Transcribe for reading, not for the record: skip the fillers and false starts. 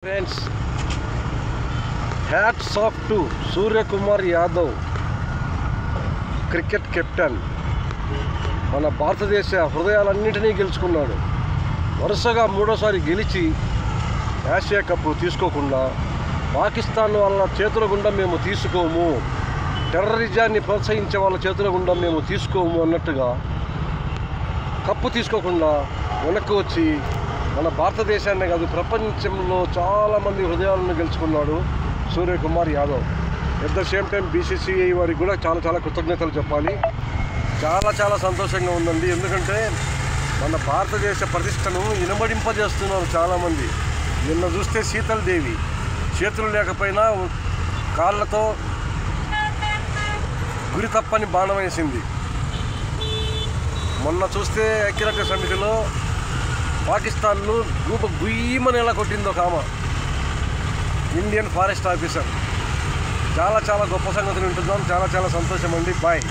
Friends, hats off to Suryakumar Yadav, cricket captain. మన భారతదేశ హృదయాలన్నింటినీ గెలుచుకున్నాడు. వరుసగా మూడోసారి గెలిచి ఆసియా కప్ తీసుకోకుండా పాకిస్తాన్ వాళ్ళ చేతుల గుండా మేము తీసుకోము, టెర్రరిజాన్ని ప్రోత్సహించే వాళ్ళ చేతుల గుండా మేము తీసుకోము అన్నట్టుగా కప్పు తీసుకోకుండా వెనక్కి వచ్చి మన భారతదేశాన్ని కాదు ప్రపంచంలో చాలామంది హృదయాలను గెలుచుకున్నాడు Suryakumar Yadav. At the same time BCCI వారికి కూడా చాలా కృతజ్ఞతలు చెప్పాలి. చాలా సంతోషంగా ఉందండి. ఎందుకంటే మన భారతదేశ ప్రతిష్టను ఇనుమడింపజేస్తున్నారు చాలామంది. నిన్న చూస్తే శీతల్ దేవి చేతులు లేకపోయినా కాళ్ళతో గురి తప్పని బాణం వేసింది. మొన్న చూస్తే ఐక్యరాజ్య సమితిలో పాకిస్తాన్ను గుయ్యమనేలా కొట్టింది ఒక ఆమె, ఇండియన్ ఫారెస్ట్ ఆఫీసర్. చాలా గొప్ప సంగతులు వింటున్నాం. చాలా సంతోషం అండి. బాయ్.